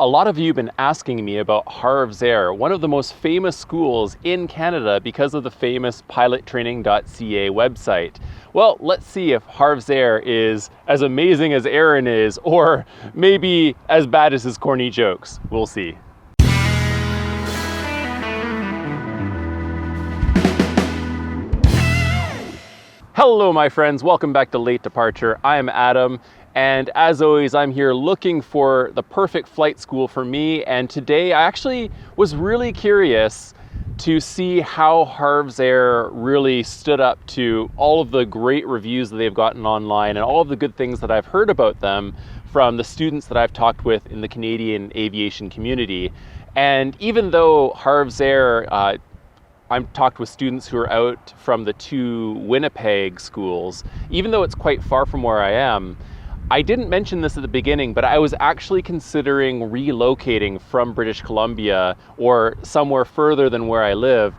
a lot of you have been asking me about Harv's Air, one of the most famous schools in Canada because of the famous pilottraining.ca website. Well, let's see if Harv's Air is as amazing as Aaron is, or maybe as bad as his corny jokes. We'll see. Hello, my friends. Welcome back to Late Departure. I'm Adam. And as always, I'm here looking for the perfect flight school for me. And today I actually was really curious to see how Harv's Air really stood up to all of the great reviews that they've gotten online and all of the good things that I've heard about them from the students that I've talked with in the Canadian aviation community. And even though Harv's Air, I've talked with students who are out from the two Winnipeg schools, even though it's quite far from where I am, I didn't mention this at the beginning, but I was actually considering relocating from British Columbia or somewhere further than where I live,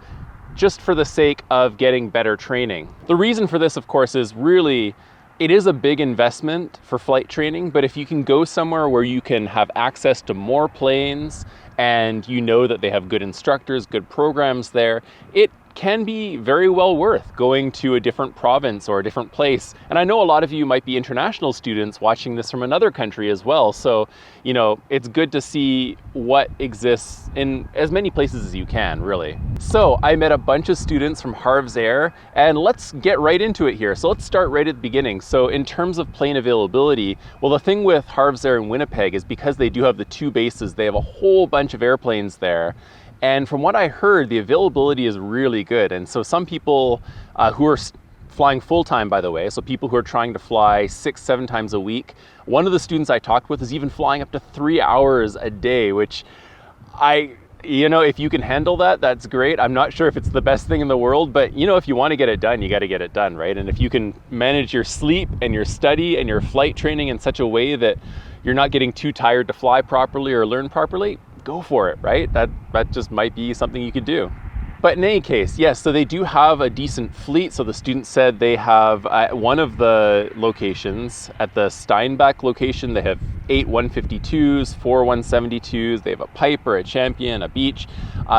just for the sake of getting better training. The reason for this, of course, is really, it is a big investment for flight training, but if you can go somewhere where you can have access to more planes and you know that they have good instructors, good programs there, it can be very well worth going to a different province or a different place. And I know a lot of you might be international students watching this from another country as well. So, you know, it's good to see what exists in as many places as you can, really. So I met a bunch of students from Harv's Air, and let's get right into it here. So let's start right at the beginning. So in terms of plane availability, well, the thing with Harv's Air in Winnipeg is because they do have the two bases, they have a whole bunch of airplanes there. And from what I heard, the availability is really good. And so some people who are flying full-time, by the way, so people who are trying to fly 6-7 times a week, one of the students I talked with is even flying up to 3 hours a day, which if you can handle that, that's great. I'm not sure if it's the best thing in the world, but if you want to get it done, you got to get it done, right? And if you can manage your sleep and your study and your flight training in such a way that you're not getting too tired to fly properly or learn properly, go for it, right? That just might be something you could do. But in any case, yes, so they do have a decent fleet. So the students said they have one of the locations, at the Steinbach location, they have 8 152s, 4 172s, they have a Piper, a Champion, a Beech.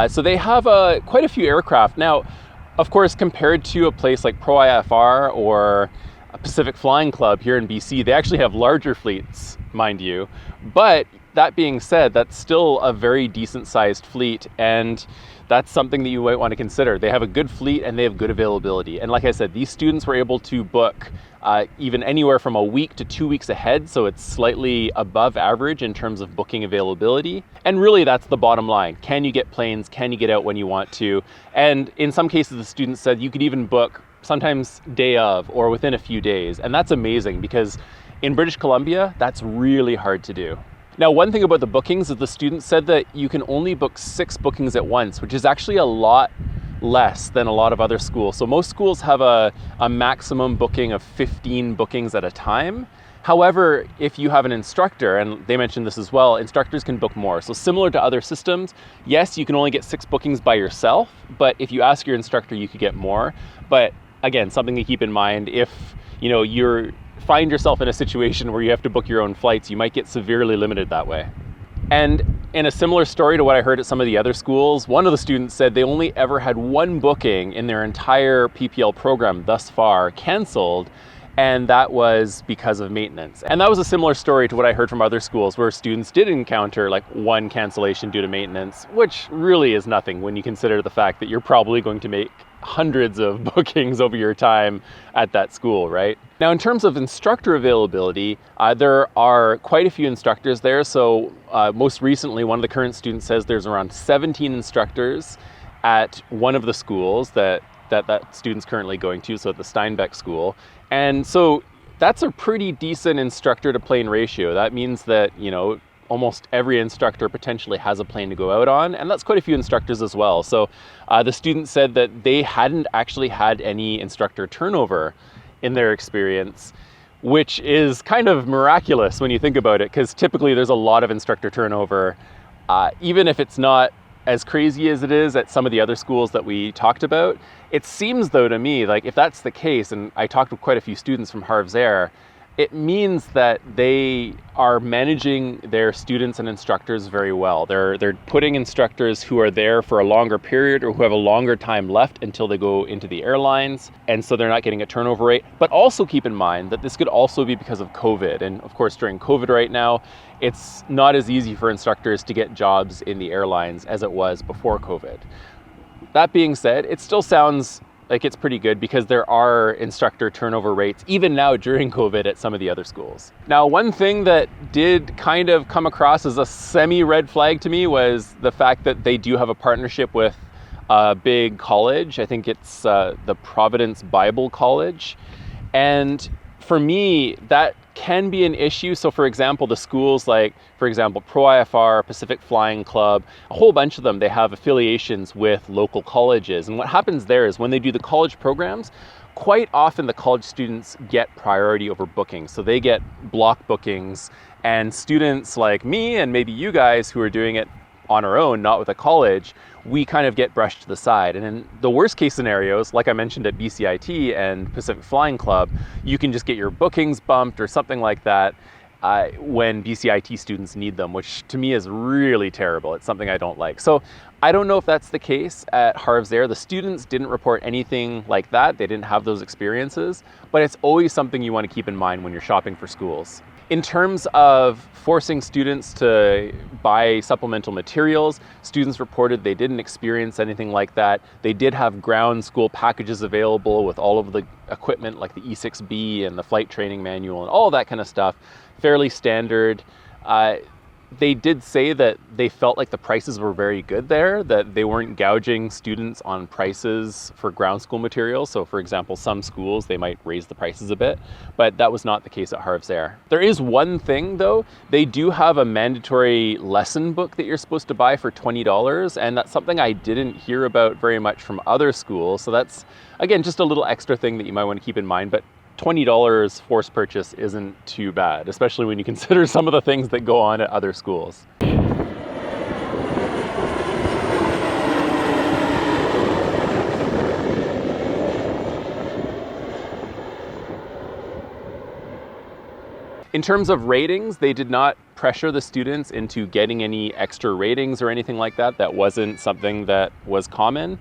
So they have quite a few aircraft. Now, of course, compared to a place like Pro IFR or a Pacific Flying Club here in BC, they actually have larger fleets, mind you. But that being said, that's still a very decent sized fleet, and that's something that you might want to consider. They have a good fleet and they have good availability. And like I said, these students were able to book even anywhere from a week to 2 weeks ahead, so it's slightly above average in terms of booking availability. And really that's the bottom line. Can you get planes? Can you get out when you want to? And in some cases, the students said you could even book sometimes day of or within a few days. And that's amazing because in British Columbia, that's really hard to do. Now, one thing about the bookings is the students said that you can only book 6 bookings at once, which is actually a lot less than a lot of other schools. So most schools have a maximum booking of 15 bookings at a time. However, if you have an instructor, and they mentioned this as well, instructors can book more. So similar to other systems, yes, you can only get 6 bookings by yourself, but if you ask your instructor, you could get more. But again, something to keep in mind, if you're find yourself in a situation where you have to book your own flights, you might get severely limited that way. And in a similar story to what I heard at some of the other schools, one of the students said they only ever had 1 booking in their entire PPL program thus far canceled, and that was because of maintenance. And that was a similar story to what I heard from other schools where students did encounter like 1 cancellation due to maintenance, which really is nothing when you consider the fact that you're probably going to make hundreds of bookings over your time at that school, right? Now, in terms of instructor availability, there are quite a few instructors there. So most recently, one of the current students says there's around 17 instructors at one of the schools that student's currently going to, so at the Steinbeck school. And so that's a pretty decent instructor to plane ratio. That means that, almost every instructor potentially has a plane to go out on, and that's quite a few instructors as well. So the student said that they hadn't actually had any instructor turnover in their experience, which is kind of miraculous when you think about it, because typically there's a lot of instructor turnover, even if it's not as crazy as it is at some of the other schools that we talked about. It seems though to me like if that's the case, and I talked with quite a few students from Harv's Air, it means that they are managing their students and instructors very well. They're putting instructors who are there for a longer period or who have a longer time left until they go into the airlines, and so they're not getting a turnover rate. But also keep in mind that this could also be because of COVID. And of course, during COVID right now, it's not as easy for instructors to get jobs in the airlines as it was before COVID. That being said, it still sounds like it's pretty good because there are instructor turnover rates even now during COVID at some of the other schools. Now, one thing that did kind of come across as a semi-red flag to me was the fact that they do have a partnership with a big college. I think it's the Providence Bible College. And for me, that can be an issue. So for example, the schools like, for example, Pro IFR, Pacific Flying Club, a whole bunch of them, they have affiliations with local colleges. And what happens there is when they do the college programs, quite often the college students get priority over bookings. So they get block bookings, and students like me and maybe you guys who are doing it on our own, not with a college, we kind of get brushed to the side. And in the worst case scenarios, like I mentioned at BCIT and Pacific Flying Club, you can just get your bookings bumped or something like that when BCIT students need them, which to me is really terrible. It's something I don't like. So I don't know if that's the case at Harv's there. The students didn't report anything like that. They didn't have those experiences, but it's always something you want to keep in mind when you're shopping for schools. In terms of forcing students to buy supplemental materials, students reported they didn't experience anything like that. They did have ground school packages available with all of the equipment like the E6B and the flight training manual and all that kind of stuff, fairly standard. They did say that they felt like the prices were very good there, that they weren't gouging students on prices for ground school materials. So for example, some schools, they might raise the prices a bit, but that was not the case at Harv's Air. There is one thing though, they do have a mandatory lesson book that you're supposed to buy for $20, and that's something I didn't hear about very much from other schools. So that's, again, just a little extra thing that you might want to keep in mind, but $20 forced purchase isn't too bad, especially when you consider some of the things that go on at other schools. In terms of ratings, they did not pressure the students into getting any extra ratings or anything like that. That wasn't something that was common.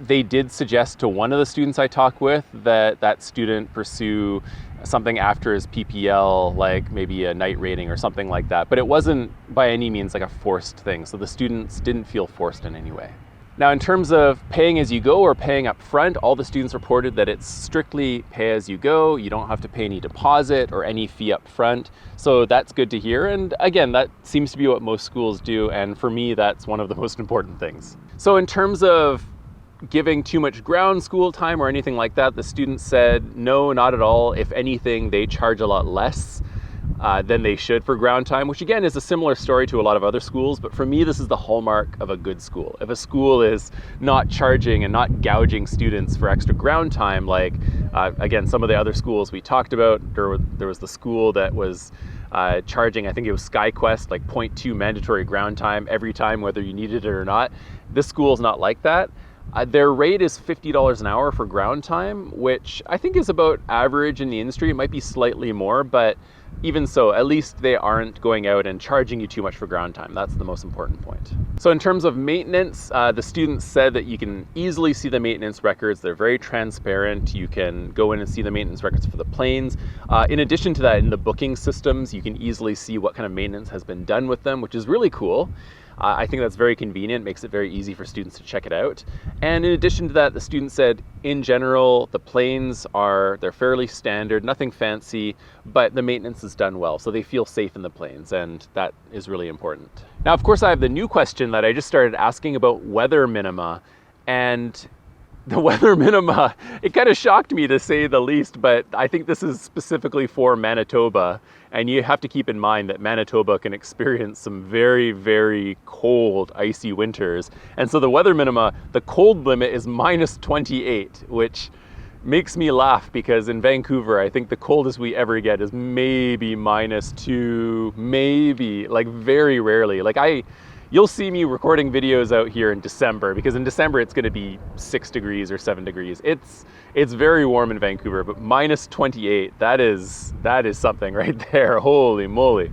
They did suggest to one of the students I talked with that that student pursue something after his PPL, like maybe a night rating or something like that. But it wasn't by any means like a forced thing. So the students didn't feel forced in any way. Now, in terms of paying as you go or paying up front, all the students reported that it's strictly pay as you go. You don't have to pay any deposit or any fee up front. So that's good to hear. And again, that seems to be what most schools do. And for me, that's one of the most important things. So in terms of giving too much ground school time or anything like that, the students said, no, not at all. If anything, they charge a lot less than they should for ground time, which again is a similar story to a lot of other schools. But for me, this is the hallmark of a good school. If a school is not charging and not gouging students for extra ground time, like again, some of the other schools we talked about, there was the school that was charging, I think it was SkyQuest, like 0.2 mandatory ground time every time, whether you needed it or not. This school is not like that. Their rate is $50 an hour for ground time, which I think is about average in the industry. It might be slightly more, but even so, at least they aren't going out and charging you too much for ground time. That's the most important point. So in terms of maintenance, the students said that you can easily see the maintenance records. They're very transparent. You can go in and see the maintenance records for the planes. In addition to that, in the booking systems, you can easily see what kind of maintenance has been done with them, which is really cool. I think that's very convenient, makes it very easy for students to check it out. And in addition to that, the students said, in general, the planes they're fairly standard, nothing fancy, but the maintenance is done well, so they feel safe in the planes, and that is really important. Now, of course, I have the new question that I just started asking about weather minima, and the weather minima, it kind of shocked me to say the least, but I think this is specifically for Manitoba. And you have to keep in mind that Manitoba can experience some very, very cold, icy winters. And so the weather minima, the cold limit is -28, which makes me laugh because in Vancouver, I think the coldest we ever get is maybe -2, maybe, like very rarely. Like you'll see me recording videos out here in December, because in December it's going to be 6 degrees or 7 degrees. It's very warm in Vancouver, but minus 28, that is something right there. Holy moly.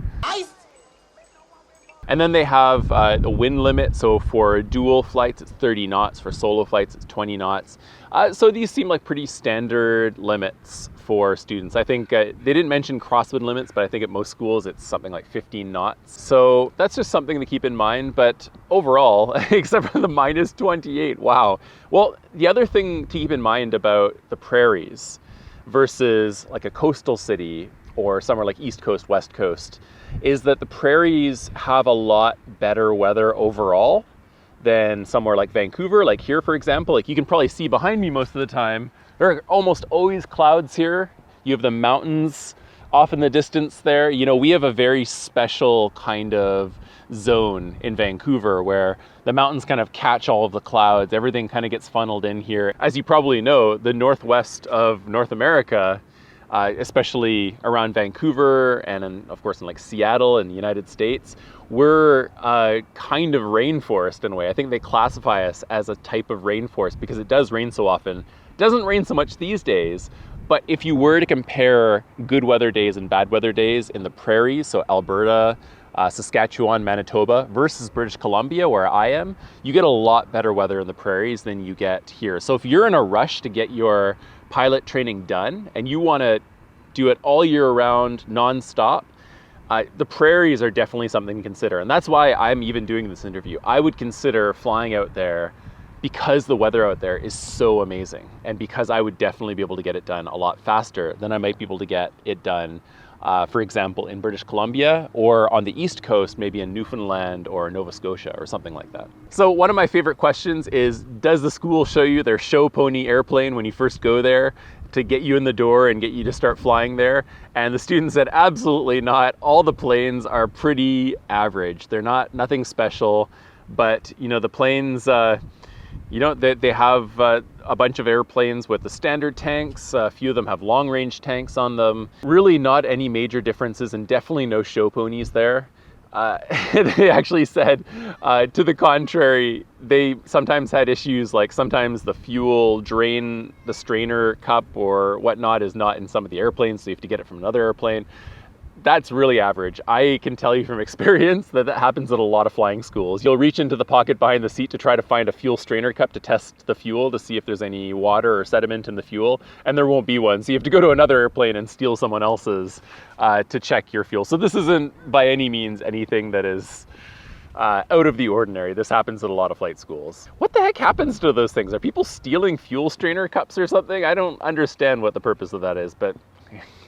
And then they have the wind limit. So for dual flights, it's 30 knots. For solo flights, it's 20 knots. So these seem like pretty standard limits for students. I think they didn't mention crosswind limits, but I think at most schools it's something like 15 knots. So that's just something to keep in mind. But overall, except for the minus 28, wow. Well, the other thing to keep in mind about the prairies versus like a coastal city or somewhere like East Coast, West Coast, is that the prairies have a lot better weather overall than somewhere like Vancouver. Like here, for example, like you can probably see behind me most of the time, there are almost always clouds here. You have the mountains off in the distance there. You know, we have a very special kind of zone in Vancouver where the mountains kind of catch all of the clouds. Everything kind of gets funneled in here. As you probably know, the northwest of North America, especially around Vancouver and of course in like Seattle in the United States, we're kind of rainforest in a way. I think they classify us as a type of rainforest because it does rain so often. It doesn't rain so much these days, but if you were to compare good weather days and bad weather days in the prairies, so Alberta, Saskatchewan, Manitoba versus British Columbia, where I am, you get a lot better weather in the prairies than you get here. So if you're in a rush to get your pilot training done and you want to do it all year round nonstop, the prairies are definitely something to consider. And that's why I'm even doing this interview. I would consider flying out there because the weather out there is so amazing, and because I would definitely be able to get it done a lot faster than I might be able to get it done, for example, in British Columbia or on the East Coast, maybe in Newfoundland or Nova Scotia or something like that. So one of my favorite questions is, does the school show you their show pony airplane when you first go there to get you in the door and get you to start flying there? And the student said, absolutely not. All the planes are pretty average. They're nothing special, but you know, the planes, you know, they have a bunch of airplanes with the standard tanks. A few of them have long range tanks on them. Really not any major differences, and definitely no show ponies there. They actually said, to the contrary, they sometimes had issues, like sometimes the fuel drain, the strainer cup or whatnot is not in some of the airplanes, so you have to get it from another airplane. That's really average. I can tell you from experience that happens at a lot of flying schools. You'll reach into the pocket behind the seat to try to find a fuel strainer cup to test the fuel to see if there's any water or sediment in the fuel, and there won't be one. So you have to go to another airplane and steal someone else's to check your fuel. So this isn't by any means anything that is out of the ordinary. This happens at a lot of flight schools. What the heck happens to those things? Are people stealing fuel strainer cups or something? I don't understand what the purpose of that is, but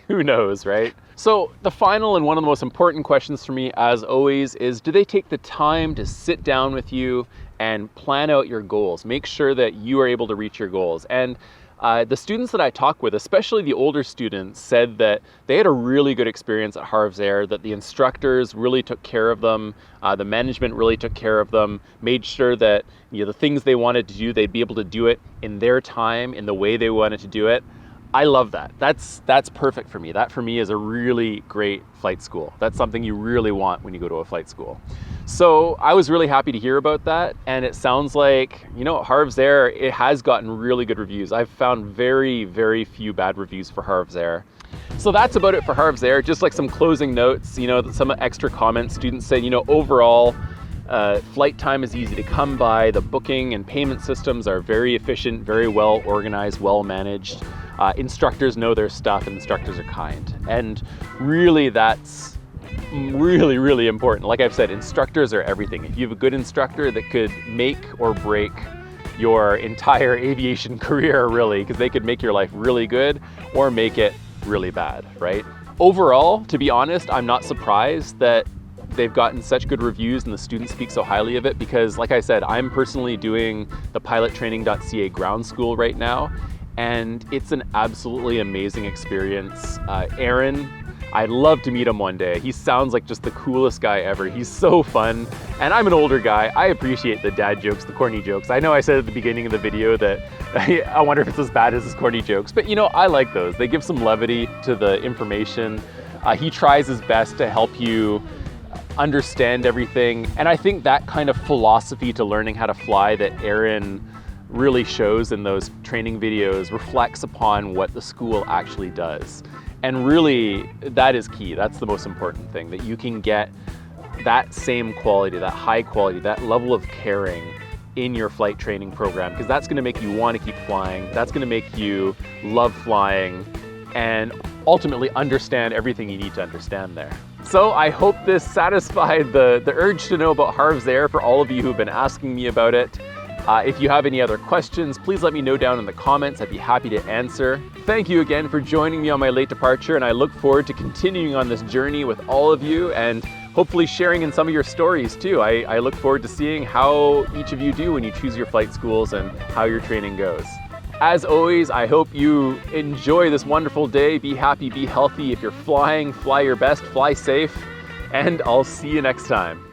who knows, right? So the final and one of the most important questions for me, as always, is do they take the time to sit down with you and plan out your goals? Make sure that you are able to reach your goals. And the students that I talk with, especially the older students, said that they had a really good experience at Harv's Air, that the instructors really took care of them, the management really took care of them, made sure that, you know, the things they wanted to do, they'd be able to do it in their time, in the way they wanted to do it. I love that. That's perfect for me. That for me is a really great flight school. That's something you really want when you go to a flight school. So I was really happy to hear about that. And it sounds like, you know, Harv's Air, it has gotten really good reviews. I've found very, very few bad reviews for Harv's Air. So that's about it for Harv's Air. Just like some closing notes, you know, some extra comments. Students said, you know, overall, flight time is easy to come by. The booking and payment systems are very efficient, very well organized, well managed. Instructors know their stuff, and instructors are kind. And really, that's really, really important. Like I've said, instructors are everything. If you have a good instructor, that could make or break your entire aviation career, really, because they could make your life really good or make it really bad, right? Overall, to be honest, I'm not surprised that they've gotten such good reviews and the students speak so highly of it, because like I said, I'm personally doing the pilottraining.ca ground school right now, and it's an absolutely amazing experience. Aaron, I'd love to meet him one day. He sounds like just the coolest guy ever. He's so fun, and I'm an older guy. I appreciate the dad jokes, the corny jokes. I know I said at the beginning of the video that I wonder if it's as bad as his corny jokes, but you know, I like those. They give some levity to the information. He tries his best to help you understand everything. And I think that kind of philosophy to learning how to fly that Aaron really shows in those training videos reflects upon what the school actually does. And really, that is key. That's the most important thing, that you can get that same quality, that high quality, that level of caring in your flight training program, because that's going to make you want to keep flying. That's going to make you love flying and ultimately understand everything you need to understand there. So I hope this satisfied the urge to know about Harv's Air for all of you who've been asking me about it. If you have any other questions, please let me know down in the comments. I'd be happy to answer. Thank you again for joining me on my late departure, and I look forward to continuing on this journey with all of you and hopefully sharing in some of your stories too. I look forward to seeing how each of you do when you choose your flight schools and how your training goes. As always, I hope you enjoy this wonderful day. Be happy, be healthy. If you're flying, fly your best, fly safe, and I'll see you next time.